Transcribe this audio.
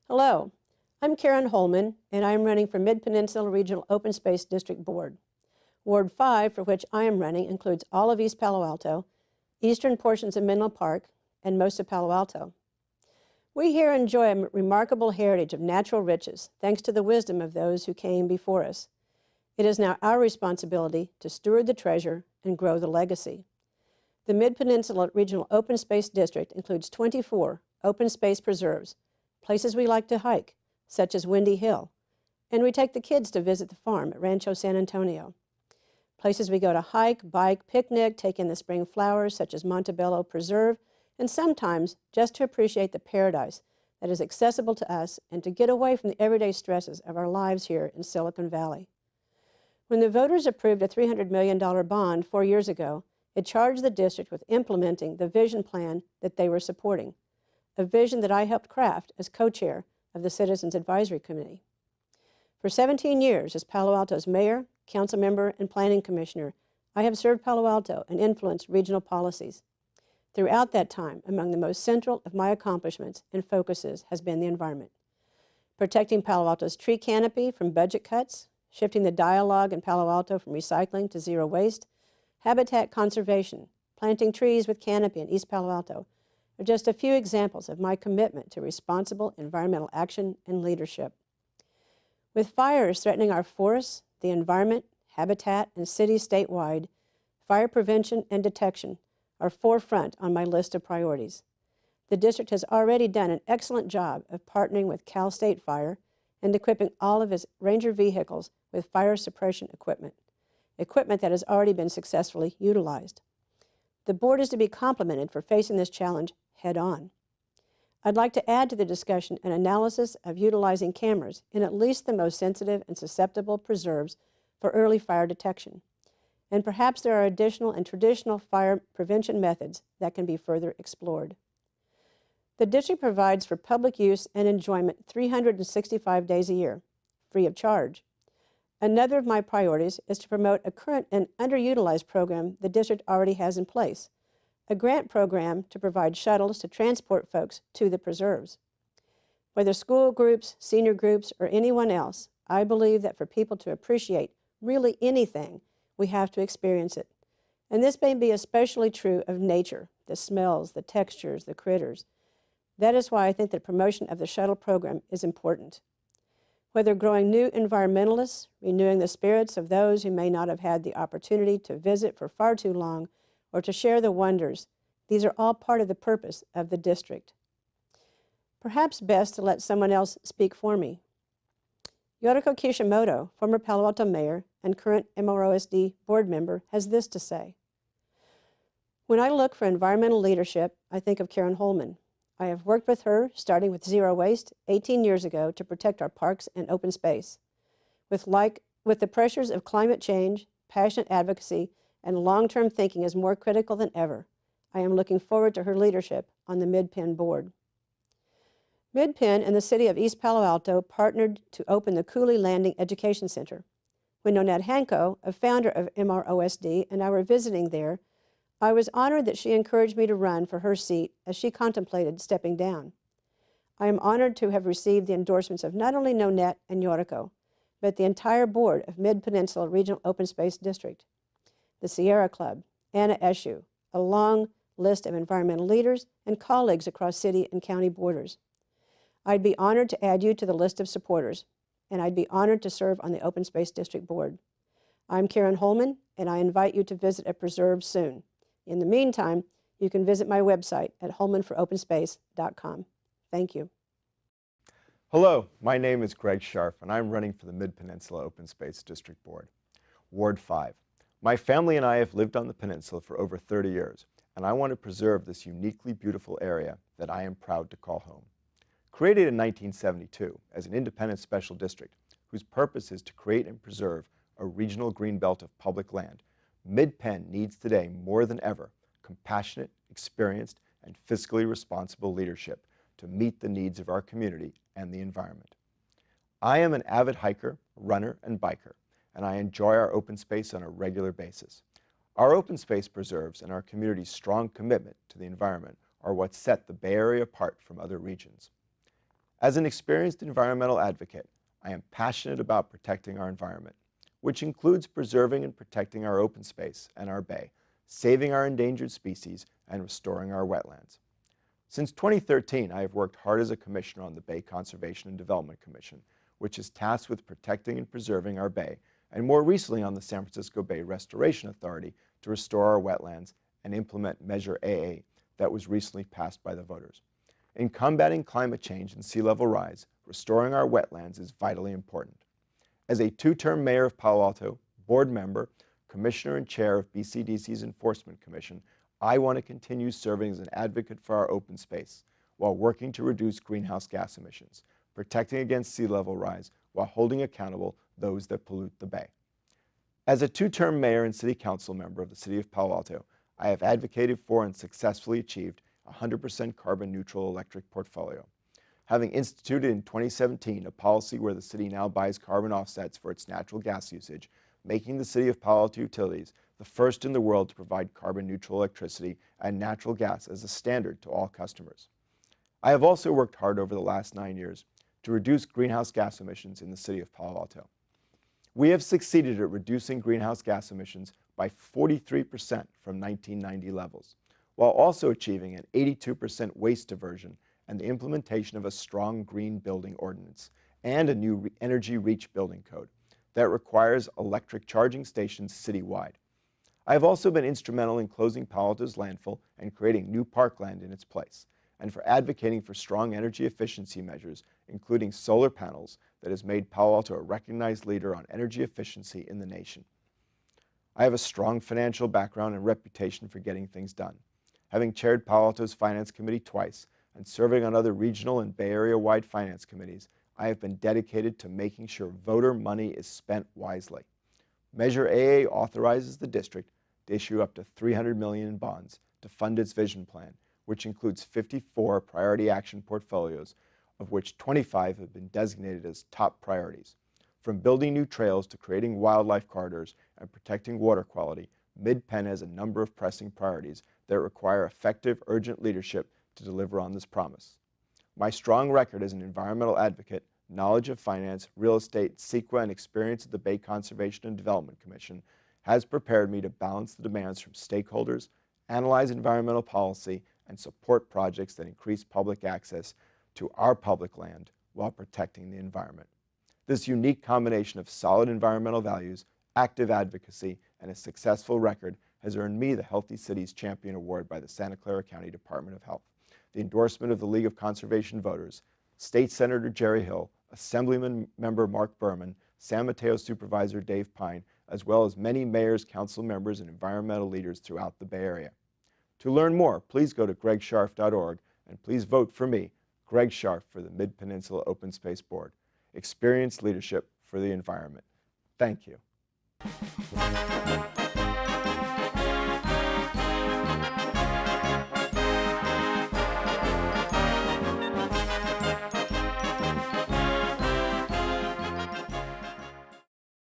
Hello, I'm Karen Holman, and I'm running for Midpeninsula Regional Open Space District Board. Ward 5, for which I am running, includes all of East Palo Alto, eastern portions of Menlo Park, and most of Palo Alto. We here enjoy a remarkable heritage of natural riches, thanks to the wisdom of those who came before us. It is now our responsibility to steward the treasure and grow the legacy. The Mid-Peninsula Regional Open Space District includes 24 open space preserves, places we like to hike, such as Windy Hill, and we take the kids to visit the farm at Rancho San Antonio. Places we go to hike, bike, picnic, take in the spring flowers, such as Montebello Preserve, and sometimes just to appreciate the paradise that is accessible to us and to get away from the everyday stresses of our lives here in Silicon Valley. When the voters approved a $300 million bond 4 years ago, it charged the district with implementing the vision plan that they were supporting, a vision that I helped craft as co-chair of the Citizens Advisory Committee. For 17 years as Palo Alto's mayor, council member, and planning commissioner, I have served Palo Alto and influenced regional policies. Throughout that time, among the most central of my accomplishments and focuses has been the environment. Protecting Palo Alto's tree canopy from budget cuts, shifting the dialogue in Palo Alto from recycling to zero waste, habitat conservation, planting trees with canopy in East Palo Alto, are just a few examples of my commitment to responsible environmental action and leadership. With fires threatening our forests, the environment, habitat, and cities statewide, fire prevention and detection are forefront on my list of priorities. The district has already done an excellent job of partnering with Cal State Fire and equipping all of its Ranger vehicles with fire suppression equipment that has already been successfully utilized. The board is to be complimented for facing this challenge head-on. I'd like to add to the discussion an analysis of utilizing cameras in at least the most sensitive and susceptible preserves for early fire detection. And perhaps there are additional and traditional fire prevention methods that can be further explored. The district provides for public use and enjoyment 365 days a year, free of charge. Another of my priorities is to promote a current and underutilized program the district already has in place, a grant program to provide shuttles to transport folks to the preserves. Whether school groups, senior groups, or anyone else, I believe that for people to appreciate really anything, we have to experience it. And this may be especially true of nature, the smells, the textures, the critters. That is why I think the promotion of the shuttle program is important. Whether growing new environmentalists, renewing the spirits of those who may not have had the opportunity to visit for far too long, or to share the wonders, these are all part of the purpose of the district. Perhaps best to let someone else speak for me. Yoriko Kishimoto, former Palo Alto mayor and current MROSD board member, has this to say. When I look for environmental leadership, I think of Karen Holman. I have worked with her, starting with zero waste 18 years ago, to protect our parks and open space. With the pressures of climate change, passionate advocacy, and long-term thinking is more critical than ever, I am looking forward to her leadership on the Midpen board. Midpen and the city of East Palo Alto partnered to open the Cooley Landing Education Center. When Nonette Hanko, a founder of MROSD, and I were visiting there, I was honored that she encouraged me to run for her seat as she contemplated stepping down. I am honored to have received the endorsements of not only Nonette and Yoriko, but the entire board of Mid-Peninsula Regional Open Space District, the Sierra Club, Anna Eshu, a long list of environmental leaders and colleagues across city and county borders. I'd be honored to add you to the list of supporters, and I'd be honored to serve on the Open Space District Board. I'm Karen Holman, and I invite you to visit a preserve soon. In the meantime, you can visit my website at holmanforopenspace.com. Thank you. Hello, my name is Greg Scharff, and I'm running for the Mid-Peninsula Open Space District Board. Ward 5. My family and I have lived on the peninsula for over 30 years, and I want to preserve this uniquely beautiful area that I am proud to call home. Created in 1972 as an independent special district whose purpose is to create and preserve a regional green belt of public land, Mid-Pen needs today more than ever compassionate, experienced, and fiscally responsible leadership to meet the needs of our community and the environment. I am an avid hiker, runner, and biker, and I enjoy our open space on a regular basis. Our open space preserves and our community's strong commitment to the environment are what set the Bay Area apart from other regions. As an experienced environmental advocate, I am passionate about protecting our environment, which includes preserving and protecting our open space and our bay, saving our endangered species, and restoring our wetlands. Since 2013, I have worked hard as a commissioner on the Bay Conservation and Development Commission, which is tasked with protecting and preserving our bay, and more recently on the San Francisco Bay Restoration Authority to restore our wetlands and implement Measure AA that was recently passed by the voters. In combating climate change and sea level rise, restoring our wetlands is vitally important. As a two-term mayor of Palo Alto, board member, commissioner and chair of BCDC's Enforcement Commission, I want to continue serving as an advocate for our open space while working to reduce greenhouse gas emissions, protecting against sea level rise while holding accountable those that pollute the bay. As a two-term mayor and city council member of the city of Palo Alto, I have advocated for and successfully achieved a 100% carbon neutral electric portfolio. Having instituted in 2017 a policy where the city now buys carbon offsets for its natural gas usage, making the city of Palo Alto Utilities the first in the world to provide carbon neutral electricity and natural gas as a standard to all customers. I have also worked hard over the last 9 years to reduce greenhouse gas emissions in the city of Palo Alto. We have succeeded at reducing greenhouse gas emissions by 43% from 1990 levels, while also achieving an 82% waste diversion and the implementation of a strong green building ordinance and a new energy reach building code that requires electric charging stations citywide. I have also been instrumental in closing Palo Alto's landfill and creating new parkland in its place, and for advocating for strong energy efficiency measures, including solar panels, that has made Palo Alto a recognized leader on energy efficiency in the nation. I have a strong financial background and reputation for getting things done. Having chaired Palo Alto's Finance Committee twice and serving on other regional and Bay Area-wide finance committees, I have been dedicated to making sure voter money is spent wisely. Measure AA authorizes the district to issue up to $300 million in bonds to fund its vision plan, which includes 54 priority action portfolios, of which 25 have been designated as top priorities. From building new trails to creating wildlife corridors and protecting water quality, Mid-Penn has a number of pressing priorities that require effective, urgent leadership to deliver on this promise. My strong record as an environmental advocate, knowledge of finance, real estate, CEQA, and experience at the Bay Conservation and Development Commission has prepared me to balance the demands from stakeholders, analyze environmental policy, and support projects that increase public access to our public land while protecting the environment. This unique combination of solid environmental values, active advocacy, and a successful record has earned me the Healthy Cities Champion Award by the Santa Clara County Department of Health, the endorsement of the League of Conservation Voters, State Senator Jerry Hill, Assemblyman Member Mark Berman, San Mateo Supervisor Dave Pine, as well as many mayors, council members, and environmental leaders throughout the Bay Area. To learn more, please go to gregscharff.org and please vote for me, Greg Scharff, for the Mid-Peninsula Open Space Board. Experienced leadership for the environment. Thank you.